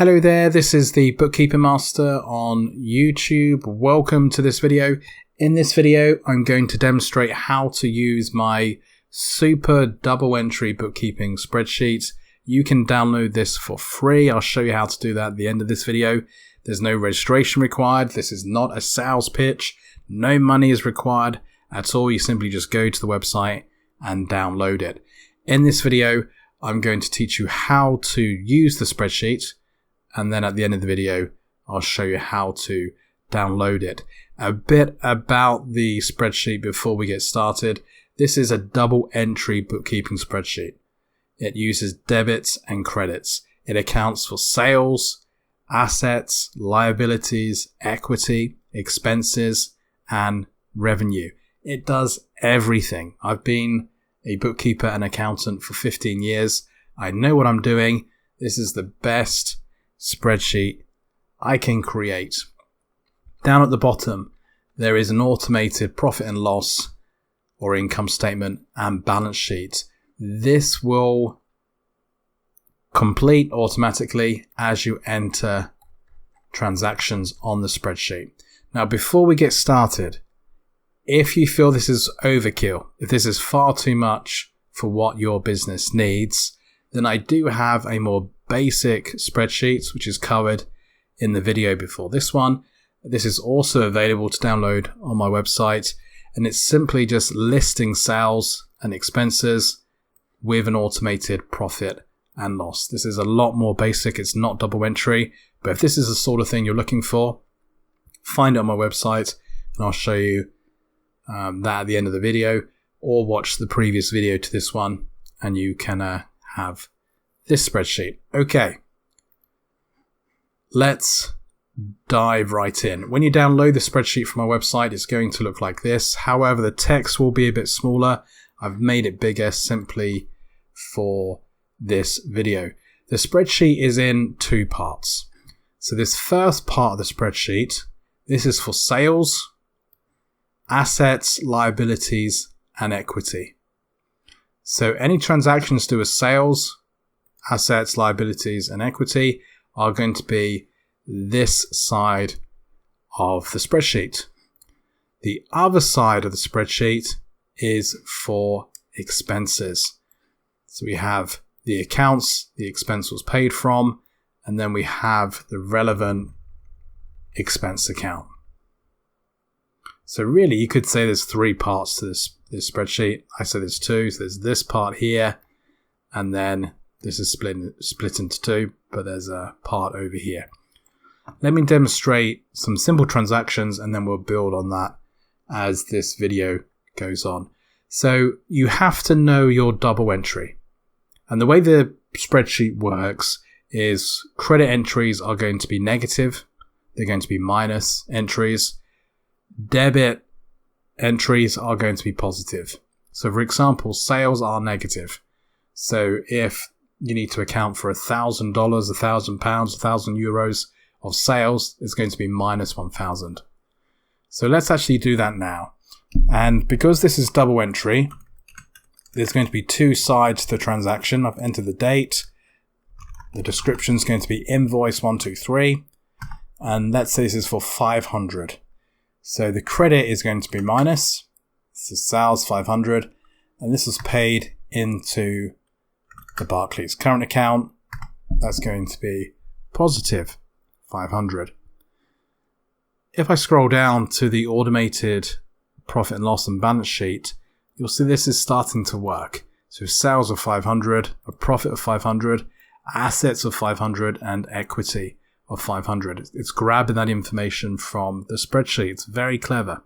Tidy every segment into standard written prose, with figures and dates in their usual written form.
Hello there, this is the Bookkeeping Master on YouTube. Welcome to this video. In this video, I'm going to demonstrate how to use my super double entry bookkeeping spreadsheet. You can download this for free. I'll show you how to do that at the end of this video. There's no registration required. This is not a sales pitch. No money is required at all. You simply just go to the website and download it. In this video, I'm going to teach you how to use the spreadsheet. And then at the end of the video, I'll show you how to download it. A bit about the spreadsheet before we get started. This is a double entry bookkeeping spreadsheet. It uses debits and credits. It accounts for sales, assets, liabilities, equity, expenses, and revenue. It does everything. I've been a bookkeeper and accountant for 15 years. I know what I'm doing. This is the best spreadsheet I can create. Down at the bottom, there is an automated profit and loss or income statement and balance sheet. This will complete automatically as you enter transactions on the spreadsheet. Now, before we get started, if you feel this is overkill, if this is far too much for what your business needs, then I do have a more basic spreadsheet, which is covered in the video before this one. This is also available to download on my website, and it's simply just listing sales and expenses with an automated profit and loss. This is a lot more basic. It's not double entry, but if this is the sort of thing you're looking for, find it on my website, and I'll show you that at the end of the video, or watch the previous video to this one, and you can have this spreadsheet. Okay, let's dive right in. When you download the spreadsheet from my website, it's going to look like this. However, the text will be a bit smaller. I've made it bigger simply for this video. The spreadsheet is in two parts. So this first part of the spreadsheet, this is for sales, assets, liabilities, and equity. So any transactions to do with sales, assets, liabilities, and equity are going to be this side of the spreadsheet. The other side of the spreadsheet is for expenses. So we have the accounts the expense was paid from, and then we have the relevant expense account. So really, you could say there's three parts to this spreadsheet. I say there's two. So there's this part here, and then this is split into two, but there's a part over here. Let me demonstrate some simple transactions, and then we'll build on that as this video goes on. So you have to know your double entry. And the way the spreadsheet works is credit entries are going to be negative. They're going to be minus entries. Debit entries are going to be positive. So for example, sales are negative. So if you need to account for $1,000, £1,000, €1,000 of sales, it's going to be minus 1,000. So let's actually do that now. And because this is double entry, there's going to be two sides to the transaction. I've entered the date. The description is going to be invoice 123. And let's say this is for 500. So the credit is going to be minus. This is sales 500. And this is paid into the Barclays current account. That's going to be positive 500. If I scroll down to the automated profit and loss and balance sheet, you'll see this is starting to work. So sales of 500, a profit of 500, assets of 500, and equity of 500. It's grabbing that information from the spreadsheet. It's very clever.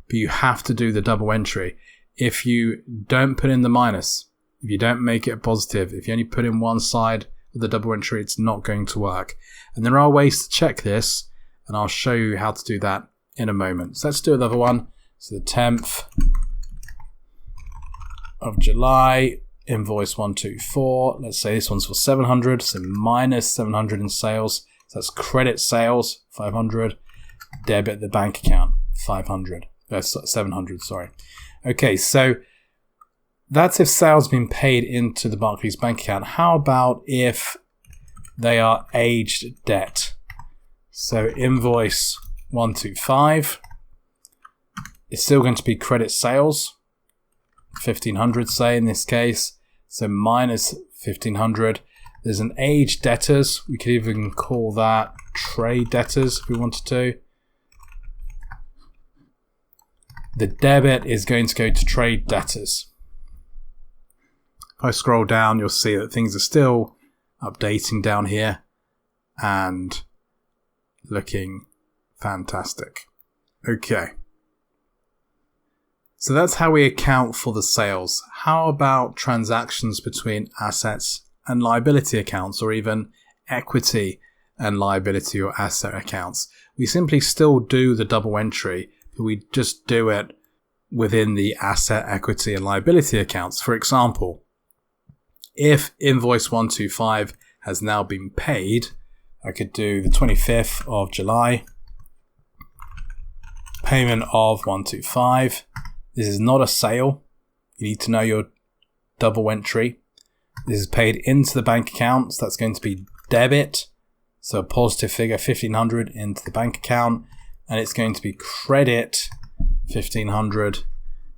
But you have to do the double entry. If you don't put in the minus, if you don't make it a positive, if you only put in one side of the double entry, it's not going to work. And there are ways to check this, and I'll show you how to do that in a moment. So let's do another one. So the 10th of July, invoice 124. Let's say this one's for 700, so minus 700 in sales. So that's credit sales, 500, debit the bank account, 700, sorry. Okay, so that's if sales been paid into the Barclays bank account. How about if they are aged debt. So invoice 125 is still going to be credit sales, 1500 say in this case, so minus 1500. There's an aged debtors, we could even call that trade debtors if we wanted to. The debit is going to go to trade debtors. If I scroll down, you'll see that things are still updating down here and looking fantastic. Okay. So that's how we account for the sales. How about transactions between assets and liability accounts, or even equity and liability or asset accounts? We simply still do the double entry, but we just do it within the asset, equity and liability accounts. For example, if invoice 125 has now been paid, I could do the 25th of July, payment of 125. This is not a sale. You need to know your double entry. This is paid into the bank account, so that's going to be debit. So a positive figure, 1500 into the bank account, and it's going to be credit 1500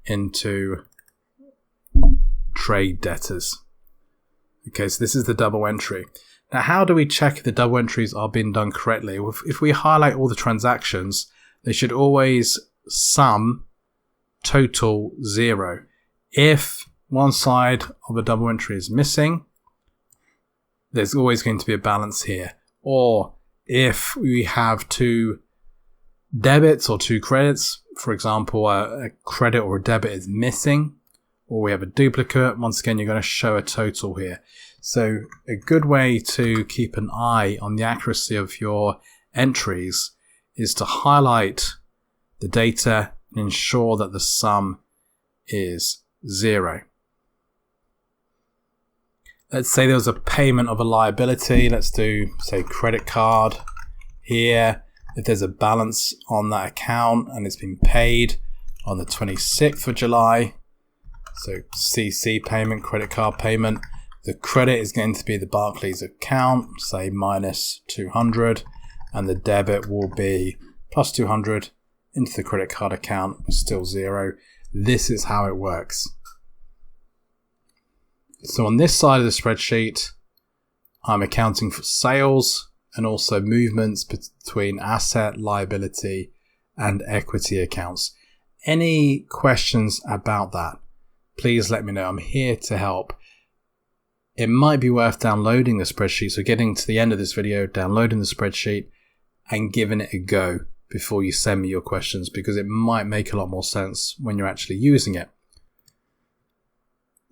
into trade debtors. Okay, so this is the double entry. Now, how do we check if the double entries are being done correctly? If we highlight all the transactions, they should always sum total 0. If one side of a double entry is missing, there's always going to be a balance here. Or if we have two debits or two credits, for example, a credit or a debit is missing, or we have a duplicate, once again, you're going to show a total here. So a good way to keep an eye on the accuracy of your entries is to highlight the data and ensure that the sum is 0. Let's say there was a payment of a liability. Let's do, say, credit card here. If there's a balance on that account and it's been paid on the 26th of July, so CC payment, credit card payment, the credit is going to be the Barclays account, say minus 200, and the debit will be plus 200 into the credit card account, still 0. This is how it works. So on this side of the spreadsheet, I'm accounting for sales and also movements between asset, liability, and equity accounts. Any questions about that? Please let me know. I'm here to help. It might be worth downloading the spreadsheet. So getting to the end of this video, downloading the spreadsheet and giving it a go before you send me your questions, because it might make a lot more sense when you're actually using it.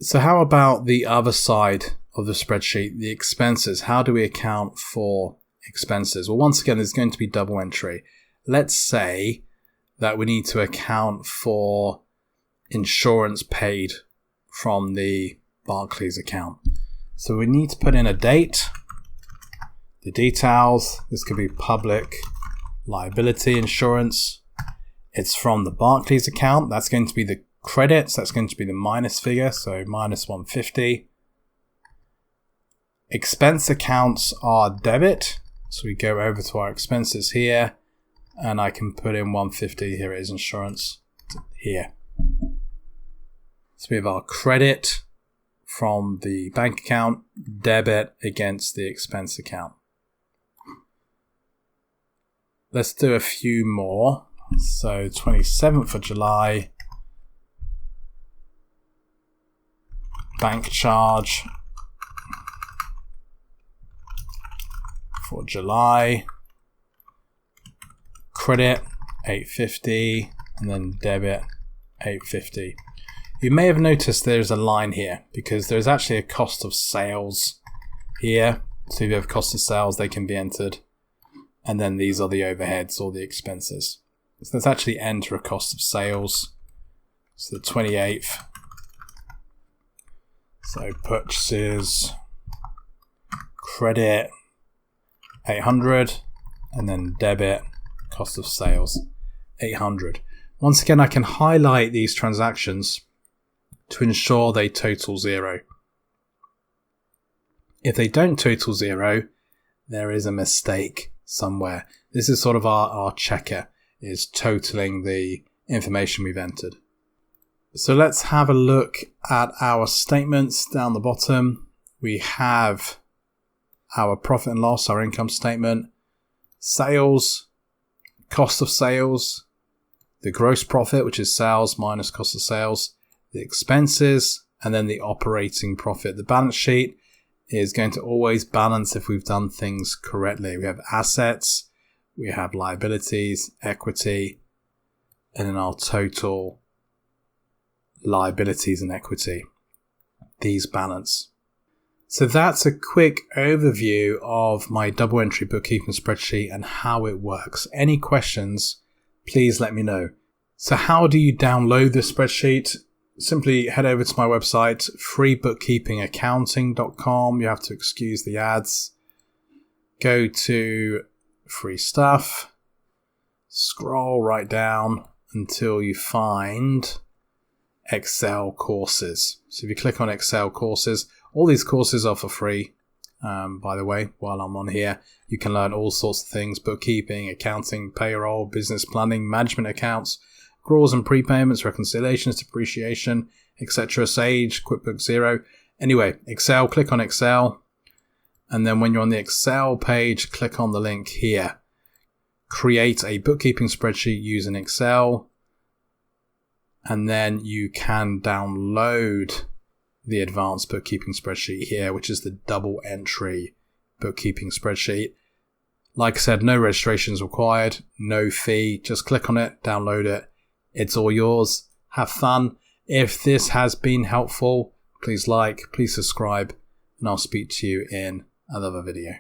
So how about the other side of the spreadsheet, the expenses? How do we account for expenses? Well, once again, there's going to be double entry. Let's say that we need to account for insurance paid from the Barclays account. So we need to put in a date, the details. This could be public liability insurance. It's from the Barclays account. That's going to be the credits. That's going to be the minus figure, so minus 150. Expense accounts are debit. So we go over to our expenses here, and I can put in 150. Here it is, insurance here. So we have our credit from the bank account, debit against the expense account. Let's do a few more. So 27th of July, bank charge for July, credit 850, and then debit 850. You may have noticed there's a line here because there's actually a cost of sales here. So if you have cost of sales, they can be entered. And then these are the overheads or the expenses. So let's actually enter a cost of sales. So the 28th. So purchases, credit 800, and then debit, cost of sales 800. Once again, I can highlight these transactions to ensure they total 0. If they don't total 0, there is a mistake somewhere. This is sort of our checker, is totaling the information we've entered. So let's have a look at our statements down the bottom. We have our profit and loss, our income statement, sales, cost of sales, the gross profit, which is sales minus cost of sales, the expenses, and then the operating profit. The balance sheet is going to always balance if we've done things correctly. We have assets, we have liabilities, equity, and then our total liabilities and equity. These balance. So that's a quick overview of my double entry bookkeeping spreadsheet and how it works. Any questions, please let me know. So how do you download this spreadsheet? Simply head over to my website, freebookkeepingaccounting.com. You have to excuse the ads. Go to free stuff. Scroll right down until you find Excel courses. So if you click on Excel courses, all these courses are for free. By the way, while I'm on here, you can learn all sorts of things: bookkeeping, accounting, payroll, business planning, management accounts, accruals and prepayments, reconciliations, depreciation, etc. Sage, QuickBooks Zero. Anyway, Excel, click on Excel. And then when you're on the Excel page, click on the link here. Create a bookkeeping spreadsheet using Excel. And then you can download the advanced bookkeeping spreadsheet here, which is the double entry bookkeeping spreadsheet. Like I said, no registrations required, no fee. Just click on it, download it. It's all yours. Have fun. If this has been helpful, please like, please subscribe, and I'll speak to you in another video.